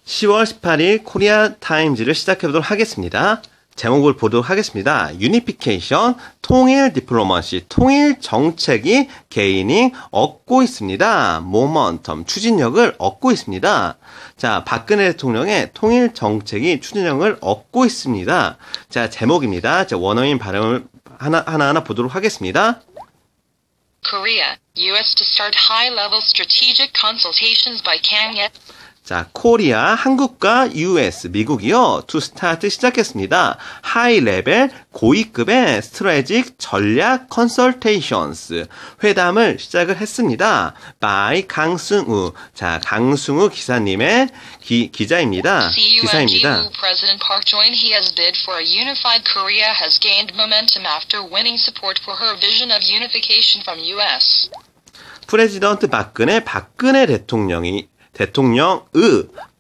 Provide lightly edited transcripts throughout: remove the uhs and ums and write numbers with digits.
10월 18일 코리아 타임즈를 시작해보도록 하겠습니다. 제목을 보도록 하겠습니다. 유니피케이션, 통일 디플로마시, 통일 정책이 게이닝 얻고 있습니다. 모먼텀, 추진력을 얻고 있습니다. 자, 박근혜 대통령의 통일 정책이 추진력을 얻고 있습니다. 자, 제목입니다. 자, 원어민 발음을 하나하나 보도록 하겠습니다. Korea, U.S. to start high-level strategic consultations by Kang Ye. 자, 코리아, 한국과 US, 미국이요. to start 시작했습니다. 하이 레벨, 고위급의 스트레지c 전략 컨설테이션스 회담을 시작을 했습니다. by 강승우. 자, 강승우 기사님의 기자입니다. 기사입니다. President Park Geun-hye has bid for a unified Korea has gained momentum after winning support for her vision of unification from US. 프레지던트 박근혜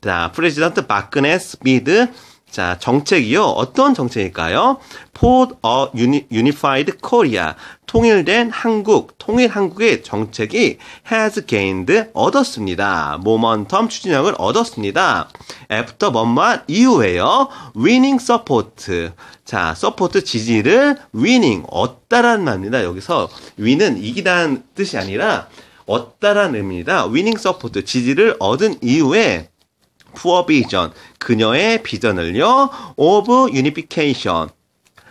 자, 프레지던트 박근혜 스피드, 자, 정책이요. 어떤 정책일까요? For a Unified Korea, 통일된 한국, 통일 한국의 정책이 has gained, 얻었습니다. 모먼텀, 추진력을 얻었습니다. After 뭐뭐한 이후에요. Winning support, 자, 서포트 지지를 winning, 얻다라는 말입니다. 여기서 win은 이기다는 뜻이 아니라 얻다라는 의미입니다. winning support, 지지를 얻은 이후에 for vision, 그녀의 비전을요. of unification,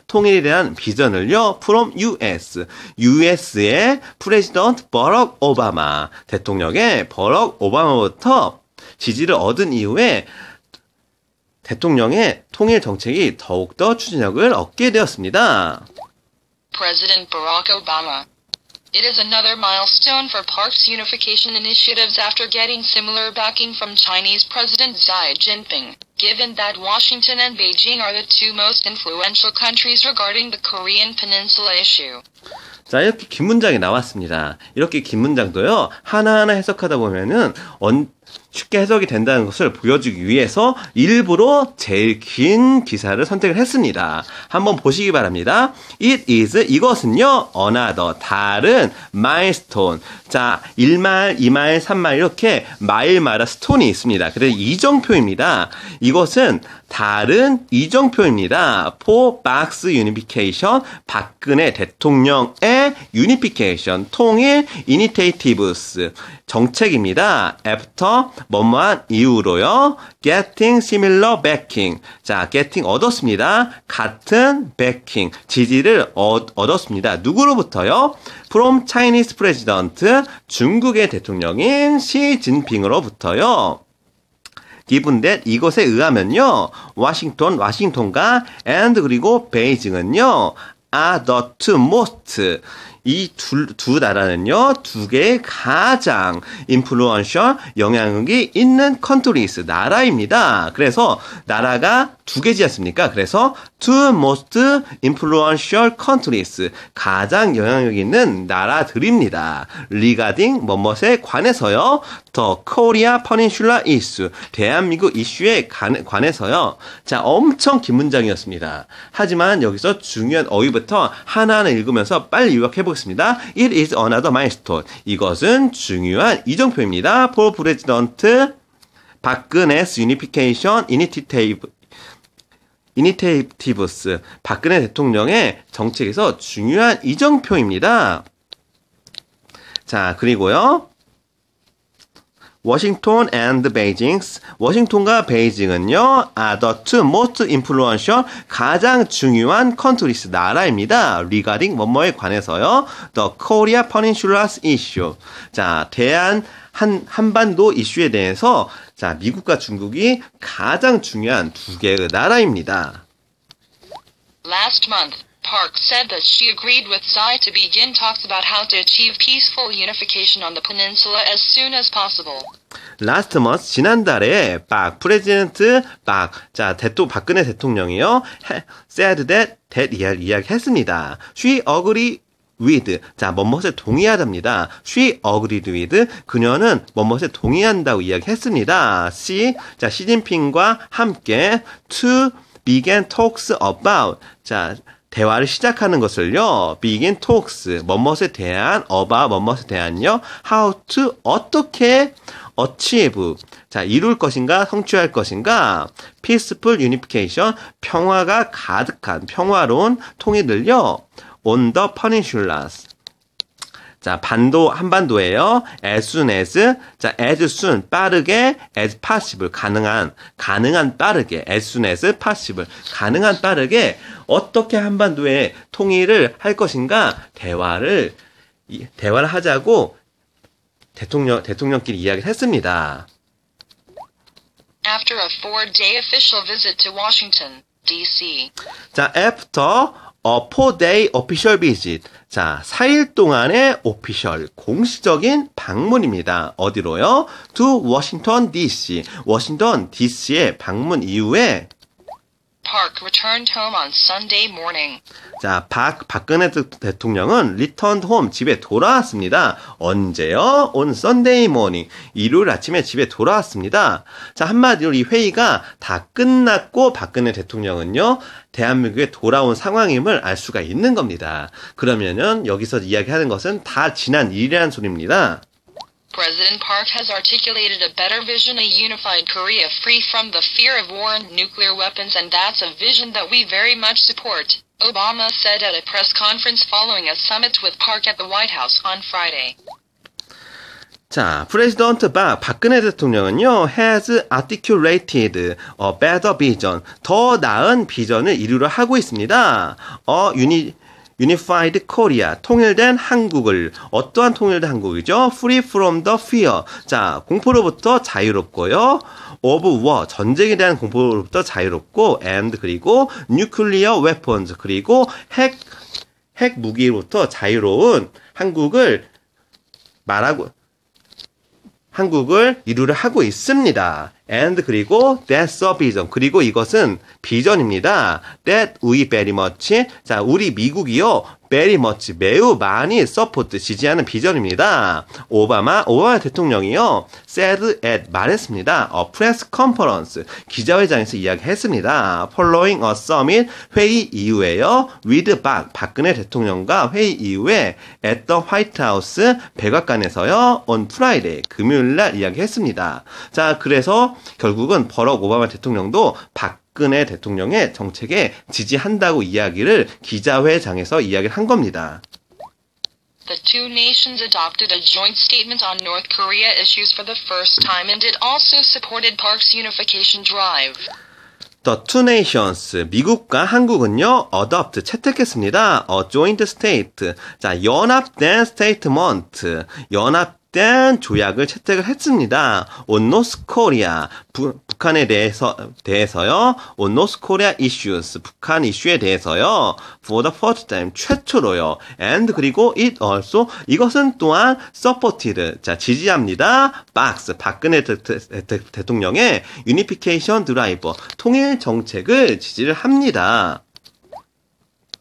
통일에 대한 비전을요. from US, US의 프레지던트 버럭 오바마, 대통령의 버럭 오바마부터 지지를 얻은 이후에 대통령의 통일 정책이 더욱더 추진력을 얻게 되었습니다. President Barack Obama. It is another milestone for Park's unification initiatives after getting similar backing from Chinese President Xi Jinping, given that Washington and Beijing are the two most influential countries regarding the Korean Peninsula issue. 자, 이렇게 긴 문장이 나왔습니다. 이렇게 긴 문장도요, 하나하나 해석하다 보면은 쉽게 해석이 된다는 것을 보여주기 위해서 일부러 제일 긴 기사를 선택을 했습니다. 한번 보시기 바랍니다. It is, 이것은요, another, 다른 milestone. 자, 1마일, 2마일, 3마일 이렇게 마일마다 스톤이 있습니다. 그래서 이정표입니다. 이것은 다른 이정표입니다. for Park's unification, 박근혜 대통령의 unification, 통일 initiatives, 정책입니다. after 뭐뭐한 이후로요. getting similar backing. 자, getting 얻었습니다. 같은 backing, 지지를 얻었습니다. 누구로부터요? from Chinese President, 중국의 대통령인 시진핑으로부터요. given that, 이것에 의하면요. 워싱턴과 and 그리고 베이징은요. are the two most, 이 두 나라는요, 두 개의 가장 influential, 영향력이 있는 countries, 나라입니다. 그래서 나라가 두 개지 않습니까? 그래서 two most influential countries, 가장 영향력 있는 나라들입니다. regarding 뭐뭐에 관해서요. the Korea Peninsula issue, 대한민국 이슈에 관해서요. 자, 엄청 긴 문장이었습니다. 하지만 여기서 중요한 어휘부터 하나하나 읽으면서 빨리 요약해보겠습니다. It is another milestone. 이것은 중요한 이정표입니다. for President 박근혜's unification initiatives, 박근혜 대통령의 정책에서 중요한 이정표입니다. 자, 그리고요. 워싱턴 and Beijing, 워싱턴과 베이징은요, are the two most influential, 가장 중요한 countries, 나라입니다. regarding 뭐뭐에 관해서요. the Korea Peninsula issue. 자, 한반도 이슈에 대해서, 자, 미국과 중국이 가장 중요한 두 개의 나라입니다. Last month, Park said that she agreed with Xi to begin talks about how to achieve peaceful unification on the peninsula as soon as possible. Last month, 지난달에 박근혜 대통령이요, said that 이야기했습니다. She agreed with, 자, 뭐뭇에 동의하답니다. She agreed with, 그녀는 뭐뭇에 동의한다고 이야기했습니다. 자, 시진핑과 함께 to begin talks about, 자, 대화를 시작하는 것을요. begin talks, 뭐뭇에 대한, about, 뭐뭇에 대한요. how to, 어떻게 achieve. 자, 이룰 것인가, 성취할 것인가? peaceful unification, 평화가 가득한 평화로운 통일을요. on the peninsulas. 자, 한반도예요. as soon as, 자, as soon, 빠르게, as possible, 가능한 빠르게, as soon as possible, 가능한 빠르게, 어떻게 한반도에 통일을 할 것인가, 대화를 하자고 대통령끼리 이야기를 했습니다. After a 4-day official visit to Washington, D.C. 자, after a 4-day official visit. 자, 4일 동안의 오피셜, 공식적인 방문입니다. 어디로요? To Washington, D.C. 워싱턴, D.C.에 방문 이후에 Park returned home on Sunday morning. 자, 박근혜 대통령은 returned home, 집에 돌아왔습니다. 언제요? On Sunday morning. 일요일 아침에 집에 돌아왔습니다. 자, 한마디로 이 회의가 다 끝났고 박근혜 대통령은요, 대한민국에 돌아온 상황임을 알 수가 있는 겁니다. 그러면은 여기서 이야기하는 것은 다 지난 일이라는 소리입니다. President Park has articulated a better vision, a unified Korea free from the fear of war and nuclear weapons, and that's a vision that we very much support, Obama said at a press conference following a summit with Park at the White House on Friday. 자, 프레지던트 박근혜 대통령은요, has articulated a better vision, 더 나은 비전을 이루려 하고 있습니다. Unified Korea, 통일된 한국을, 어떠한 통일된 한국이죠? Free from the fear, 자, 공포로부터 자유롭고요. of war, 전쟁에 대한 공포로부터 자유롭고, and 그리고 nuclear weapons, 그리고 핵 무기로부터 자유로운 한국을 이루려 하고 있습니다. and 그리고 that's a vision. 그리고 이것은 비전입니다. that we very much. 자, 우리 미국이요. very much. 매우 많이 support. 지지하는 비전입니다. 오바마 대통령이요. said at. 말했습니다. a press conference. 기자회장에서 이야기했습니다. following a summit. 회의 이후에요. with 박근혜 대통령과 회의 이후에 at the White House. 백악관에서요. on Friday. 금요일날 이야기했습니다. 자, 그래서 결국은 버럭 오바마 대통령도 박근혜 대통령의 정책에 지지한다고 이야기를 기자회장에서 이야기를 한 겁니다. The two nations adopted a joint statement on North Korea issues for the first time, and it also supported Park's unification drive. The two nations, 미국과 한국은요, adopt, 채택했습니다. A joint state. 자, 연합된 statement. 연합된 조약을 채택을 했습니다. On North Korea, 북한에 대해서요. On North Korea issues, 북한 이슈에 대해서요. For the first time, 최초로요. And 그리고 it also, 이것은 또한 supported, 자, 지지합니다. 박근혜 대통령의 unification drive, 통일 정책을 지지를 합니다.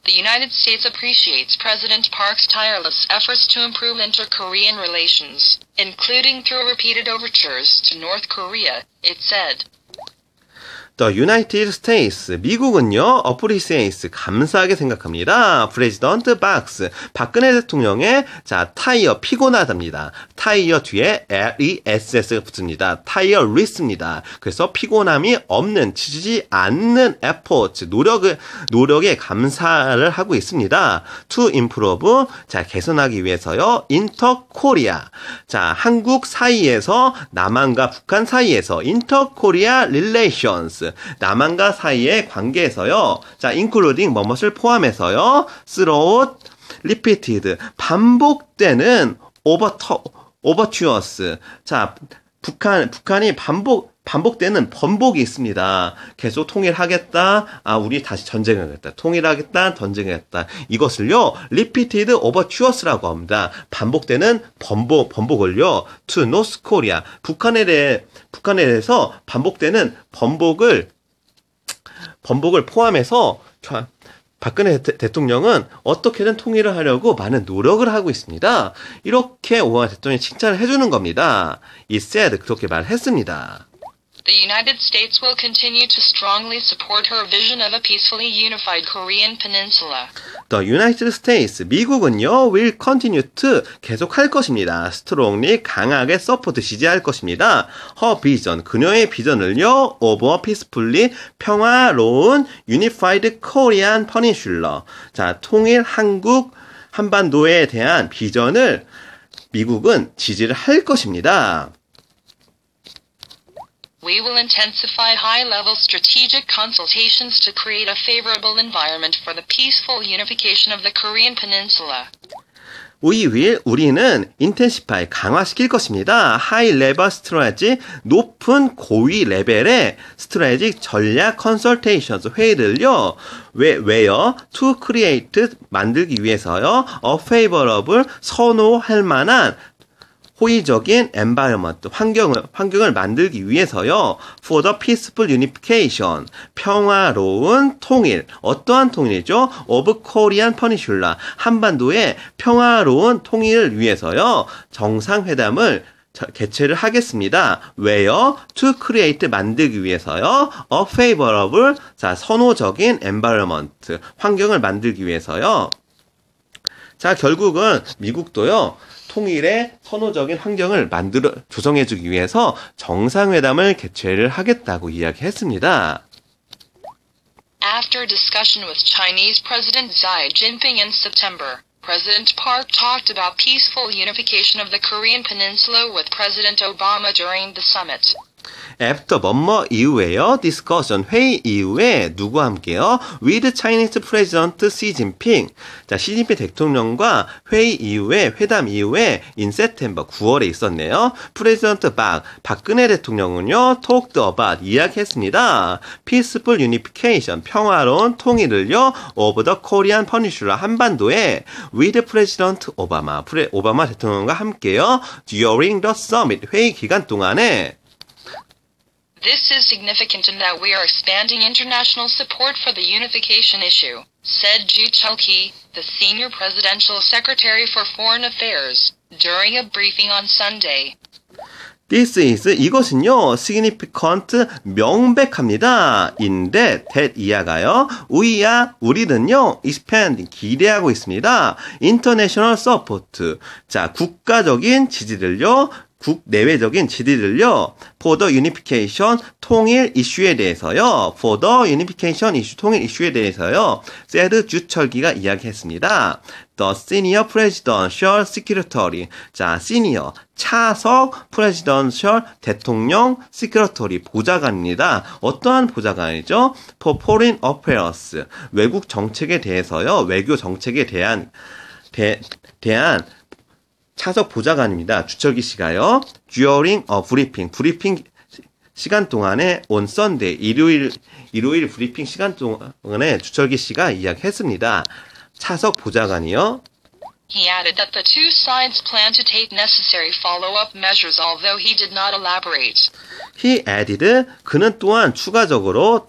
The United States appreciates President Park's tireless efforts to improve inter-Korean relations, including through repeated overtures to North Korea, it said. The United States, 미국은요, appreciates, 감사하게 생각합니다. President Park, 박근혜 대통령의, 자, 타이어, 피곤하답니다. 타이어 뒤에 LESS가 붙습니다. tireless입니다. 그래서 피곤함이 없는, 지치지 않는 efforts, 노력에 감사를 하고 있습니다. To improve, 자, 개선하기 위해서요, inter-Korea, 자, 한국 사이에서, 남한과 북한 사이에서, inter-Korea relations, 남한과 사이의 관계에서요. 자, including 뭐뭇을 포함해서요. throughout, repeated, 반복되는 overtures. 자, 북한이 반복되는 번복이 있습니다. 계속 통일하겠다. 우리 다시 전쟁하겠다. 통일하겠다. 전쟁하겠다. 이것을요, repeated overtures라고 합니다. 반복되는 번복을요, to North Korea. 북한에 대해서 반복되는 번복을 포함해서 박근혜 대통령은 어떻게든 통일을 하려고 많은 노력을 하고 있습니다. 이렇게 오바마 대통령이 칭찬을 해주는 겁니다. It said, 그렇게 말했습니다. The United States will continue to strongly support her vision of a peacefully unified Korean peninsula. The United States, 미국은요, will continue to 계속할 것입니다. strongly, 강하게 support, 지지할 것입니다. her vision, 그녀의 비전을요, of a peacefully, 평화로운 unified Korean peninsula. 자, 통일 한국 한반도에 대한 비전을 미국은 지지를 할 것입니다. We will intensify high-level strategic consultations to create a favorable environment for the peaceful unification of the Korean peninsula. 우리는 intensify, 강화시킬 것입니다. high level strategy, 높은 고위 레벨의 strategic 전략 consultations, 회의를요. 왜요? to create, 만들기 위해서요. a favorable, 선호할 만한 호의적인 environment, 환경을 만들기 위해서요. for the peaceful unification, 평화로운 통일, 어떠한 통일이죠? of Korean peninsula, 한반도의 평화로운 통일을 위해서요. 정상회담을 개최를 하겠습니다. 왜요? to create, 만들기 위해서요. a favorable, 자, 선호적인 environment, 환경을 만들기 위해서요. 자, 결국은 미국도요. 통일의 선호적인 환경을 조성해주기 위해서 정상회담을 개최를 하겠다고 이야기했습니다. After discussion with Chinese President Xi Jinping in September, President Park talked about peaceful unification of the Korean peninsula with President Obama during the summit. After 뭐뭐 이후에요. discussion, 회의 이후에 누구와 함께요? with Chinese President Xi Jinping. 자, 시진핑 대통령과 회의 이후에, 회담 이후에 in September, 9월에 있었네요. President 박근혜 대통령은요, talked about, 이야기했습니다. peaceful unification, 평화로운 통일을요, of the Korean peninsula, 한반도에 with President 오바마 대통령과 함께요, during the summit, 회의 기간 동안에 This is significant in that we are expanding international support for the unification issue, said Ju Chul-ki, the senior presidential secretary for foreign affairs, during a briefing on Sunday. This is, 이것은요, significant, 명백합니다. in that 이하가요, 우리는요, expanding, 기대하고 있습니다. international support, 자, 국가적인 지지를요, 국내외적인 지지를요, for the unification, 통일 이슈에 대해서요, for the unification issue, 통일 이슈에 대해서요, said 주철기가 이야기했습니다. The senior presidential secretary, 자, senior, 차석 presidential, 대통령 secretary, 보좌관입니다. 어떠한 보좌관이죠? For foreign affairs, 외국 정책에 대해서요, 외교 정책에 대한 차석 보좌관입니다. 주철기 씨가요. during a 브리핑 시간 동안에 on Sunday, 일요일 브리핑 시간 동안에 주철기 씨가 이야기했습니다. 차석 보좌관이요. He added that the two sides plan to take necessary follow-up measures, although he did not elaborate. He added, 그는 또한 추가적으로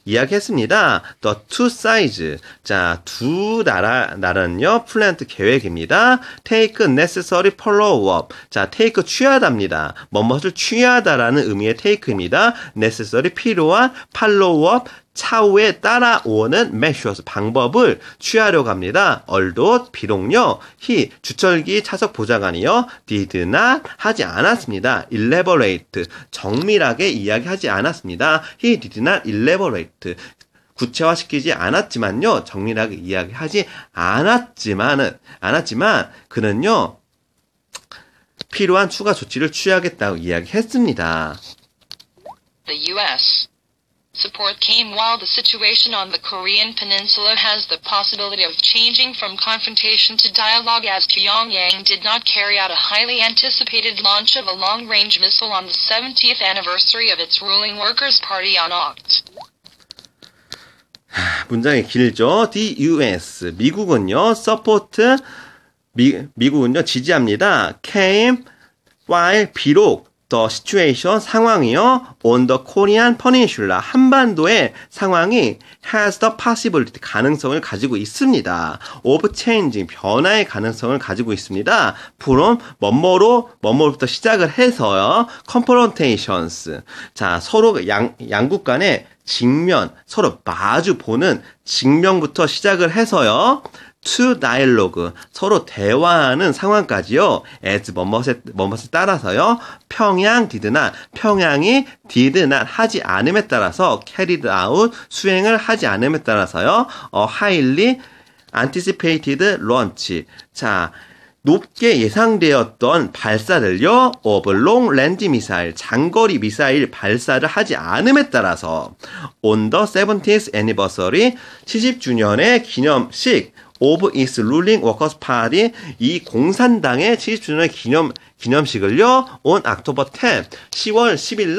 이야기했습니다. The two sides, 자, 두 나라는요, plan 계획입니다. Take necessary follow-up, 자, take 취하다입니다. 뭐뭇을 취하다라는 의미의 take입니다. necessary 필요한 follow-up, 차후에 따라오는 measures, 방법을 취하려고 합니다. although, 비록요, he, 주철기 차석 보좌관이요, did not, 하지 않았습니다. elaborate, 정밀하게 이야기하지 않았습니다. he did not elaborate, 구체화시키지 않았지만요, 정밀하게 이야기하지 않았지만, 그는요, 필요한 추가 조치를 취하겠다고 이야기했습니다. The U.S. support came while the situation on the Korean peninsula has the possibility of changing from confrontation to dialogue, as Pyongyang did not carry out a highly anticipated launch of a long-range missile on the 70th anniversary of its ruling Workers' Party on Oct. 문장이 길죠. The U.S. 미국은요, support, 미국은요, 지지합니다. came while, 비록, the situation 상황이요. on the Korean peninsula 한반도의 상황이 has the possibility 가능성을 가지고 있습니다. of changing 변화의 가능성을 가지고 있습니다. from 뭐뭐로부터 시작을 해서요. confrontations 자 서로 양국 간의 직면 서로 마주 보는 직면부터 시작을 해서요. to dialogue 서로 대화하는 상황까지요. as 뭐뭇에 따라서요. 평양이 did not 하지 않음에 따라서 carried out 수행을 하지 않음에 따라서요. highly anticipated launch 자 높게 예상되었던 발사를요. of long range missile 장거리 미사일 발사를 하지 않음에 따라서 on the 70th anniversary 70주년의 기념식 of its ruling workers party 이 공산당의 70주년 기념식을요. on October 10 10월 10일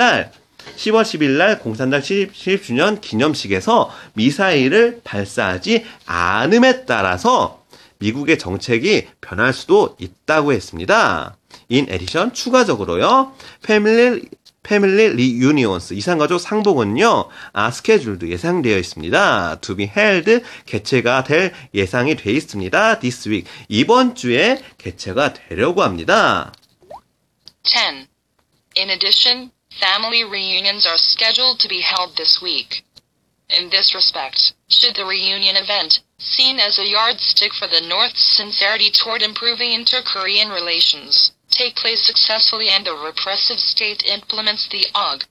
날 공산당 70주년 기념식에서 미사일을 발사하지 않음에 따라서 미국의 정책이 변할 수도 있다고 했습니다. In addition 추가적으로요. 패밀리 리유니온스 이산가족 상봉은요. 스케줄도 예상되어 있습니다. To be held 개최가 될 예상이 돼 있습니다. This week 이번 주에 개최가 되려고 합니다. 10. In addition, family reunions are scheduled to be held this week. In this respect, should the reunion event, seen as a yardstick for the North's sincerity toward improving inter-Korean relations, take place successfully and a repressive state implements the OG.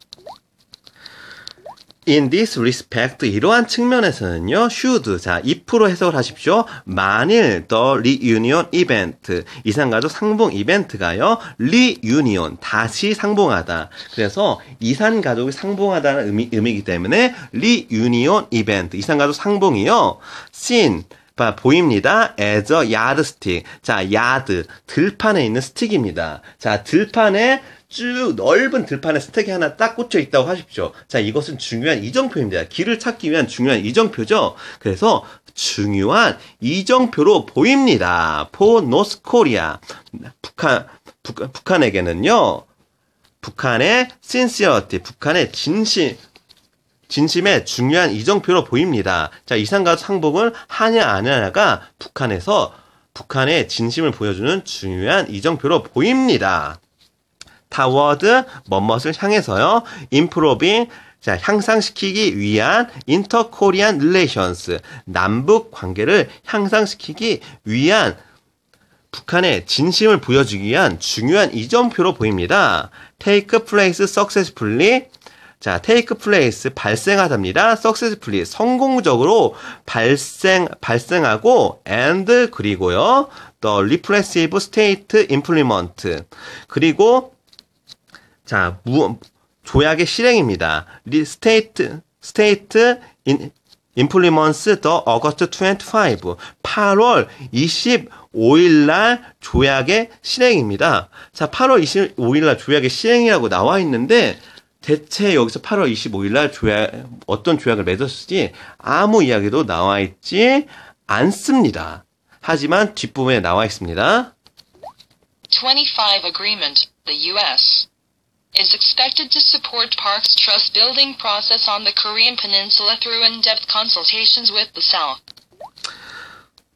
In this respect, 이러한 측면에서는요, should, 자, if로 해석을 하십시오. 만일 the reunion event, 이산가족 상봉 이벤트가요, reunion, 다시 상봉하다. 그래서 이산가족이 상봉하다는 의미이기 때문에 reunion event, 이산가족 상봉이요, seen, 보입니다. as a yardstick. 자, yard, 들판에 있는 스틱입니다. 자, 들판에 쭉 넓은 들판에 스택이 하나 딱 꽂혀 있다고 하십시오. 자, 이것은 중요한 이정표입니다. 길을 찾기 위한 중요한 이정표죠. 그래서 중요한 이정표로 보입니다. for North Korea. 북한에게는요. 북한의 sincerity, 북한의 진심의 중요한 이정표로 보입니다. 자, 이산가족 상봉을 하냐 안 하냐가 북한의 진심을 보여주는 중요한 이정표로 보입니다. toward 뭐뭇을 향해서요. improving 자 향상시키기 위한 inter-Korean relations 남북 관계를 향상시키기 위한 북한의 진심을 보여주기 위한 중요한 이정표로 보입니다. take place successfully 자 take place 발생하답니다. successfully 성공적으로 발생하고 and 그리고요. the repressive state implement 그리고 자, 조약의 실행입니다. state implements the August 25. 8월 25일 날 조약의 실행입니다. 자, 8월 25일 날 조약의 실행이라고 나와 있는데 대체 여기서 8월 25일 날 어떤 조약을 맺었을지 아무 이야기도 나와 있지 않습니다. 하지만 뒷부분에 나와 있습니다. 25 agreement, the U.S. is expected to support Park's trust building process on the Korean Peninsula through in-depth consultations with the South.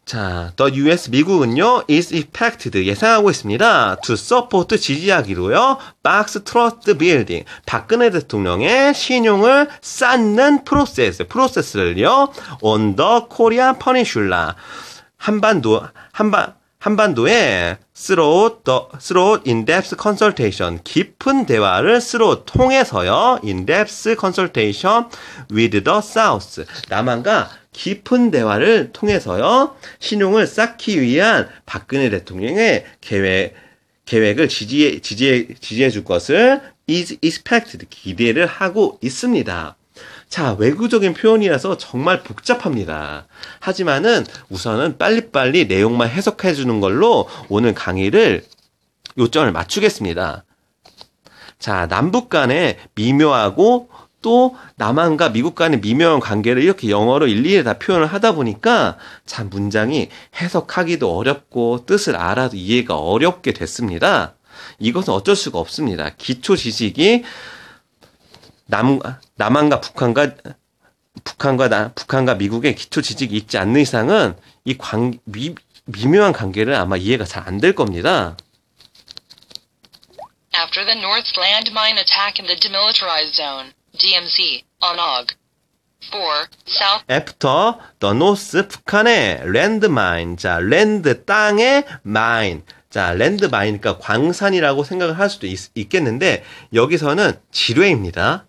자, the US 미국은요 is expected 예상하고 있습니다. to support 지지하기로요. Park's trust building 박근혜 대통령의 신용을 쌓는 프로세스를요. on the Korean Peninsula 한반도에 through in-depth consultation 깊은 대화를 통해서요. in-depth consultation with the South 남한과 깊은 대화를 통해서요. 신용을 쌓기 위한 박근혜 대통령의 계획을 지지해 줄 것을 is expected 기대를 하고 있습니다. 자, 외국적인 표현이라서 정말 복잡합니다. 하지만은 우선은 빨리빨리 내용만 해석해 주는 걸로 오늘 강의를 요점을 맞추겠습니다. 자, 남북 간의 미묘하고 또 남한과 미국 간의 미묘한 관계를 이렇게 영어로 일일이 다 표현을 하다 보니까 참 문장이 해석하기도 어렵고 뜻을 알아도 이해가 어렵게 됐습니다. 이것은 어쩔 수가 없습니다. 기초 지식이 남한과 북한과 미국의 기초 지식이 있지 않는 이상은 이 미묘한 관계를 아마 이해가 잘 안 될 겁니다. After the North landmine attack in the demilitarized zone, DMZ, on Aug. 4, South. After the North, 북한의 랜드마인. 자, 랜드, 땅의 마인. 자, 랜드마인이니까 광산이라고 생각을 할 수도 있겠는데, 여기서는 지뢰입니다.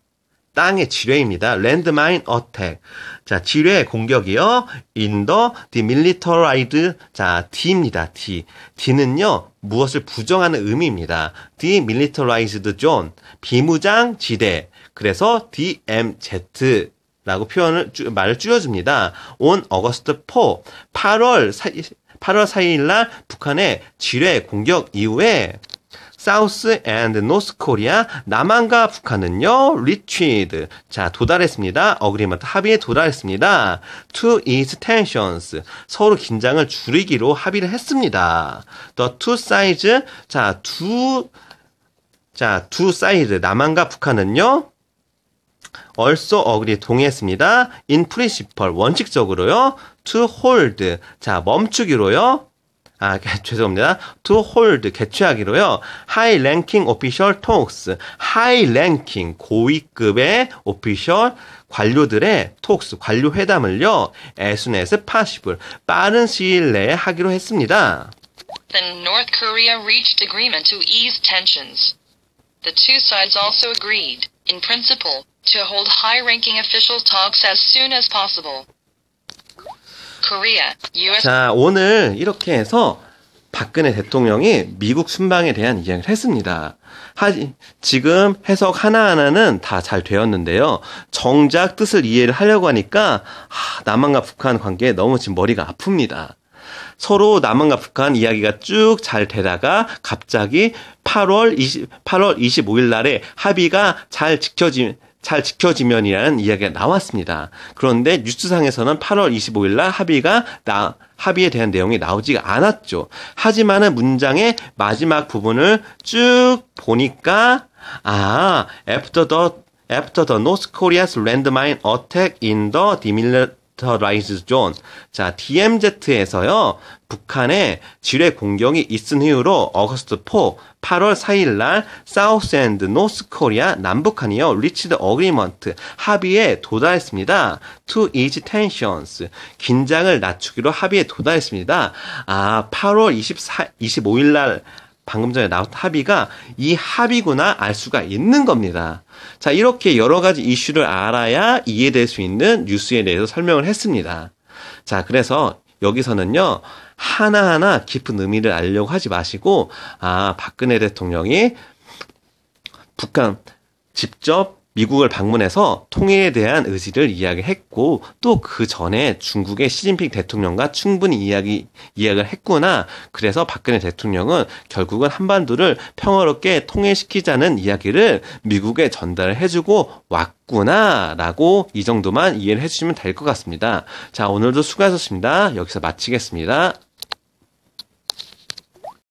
땅의 지뢰입니다. 랜드마인 어택. 자, 지뢰 공격이요. In the demilitarized. 자, D입니다. D. D는요, 무엇을 부정하는 의미입니다. demilitarized zone. 비무장 지대. 그래서 DMZ. 라고 말을 줄여줍니다. On August 4. 8월 4일 날 북한의 지뢰 공격 이후에 South and North Korea, 남한과 북한은요, reached. 자, 도달했습니다. agreement, 합의에 도달했습니다. To ease tensions. 서로 긴장을 줄이기로 합의를 했습니다. The two sides. 자, two sides. 남한과 북한은요, also agree, 동의했습니다. In principle, 원칙적으로요. To hold. 자, 멈추기로요. 죄송합니다. To hold, 개최하기로요. High ranking official talks. High ranking, 고위급의 official, 관료들의 talks, 관료 회담을요. As soon as possible, 빠른 시일 내에 하기로 했습니다. Then North Korea reached agreement to ease tensions. The two sides also agreed, in principle, to hold high-ranking official talks as soon as possible. Korea, US. 자, 오늘 이렇게 해서 박근혜 대통령이 미국 순방에 대한 이야기를 했습니다. 지금 해석 하나하나는 다 잘 되었는데요. 정작 뜻을 이해를 하려고 하니까 남한과 북한 관계에 너무 지금 머리가 아픕니다. 서로 남한과 북한 이야기가 쭉 잘 되다가 갑자기 8월 25일 날에 합의가 잘 지켜지면이라는 이야기가 나왔습니다. 그런데 뉴스상에서는 8월 25일 날 합의에 대한 내용이 나오지가 않았죠. 하지만은 문장의 마지막 부분을 쭉 보니까 after the North Korea's landmine attack in the demilitarized zone. 자, DMZ에서요. 북한의 지뢰 공격이 있은 이후로 어거스트 4, 8월 4일 날 South and North Korea, 남북한이요. reached agreement, 합의에 도달했습니다. To ease tensions, 긴장을 낮추기로 합의에 도달했습니다. 8월 25일 날 방금 전에 나왔던 합의가 이 합의구나 알 수가 있는 겁니다. 자, 이렇게 여러 가지 이슈를 알아야 이해될 수 있는 뉴스에 대해서 설명을 했습니다. 자, 그래서 여기서는요, 하나하나 깊은 의미를 알려고 하지 마시고, 박근혜 대통령이 북한 직접 미국을 방문해서 통일에 대한 의지를 이야기했고, 또 그 전에 중국의 시진핑 대통령과 충분히 이야기를 했구나. 그래서 박근혜 대통령은 결국은 한반도를 평화롭게 통일시키자는 이야기를 미국에 전달을 해주고 왔구나. 라고 이 정도만 이해를 해주시면 될 것 같습니다. 자, 오늘도 수고하셨습니다. 여기서 마치겠습니다.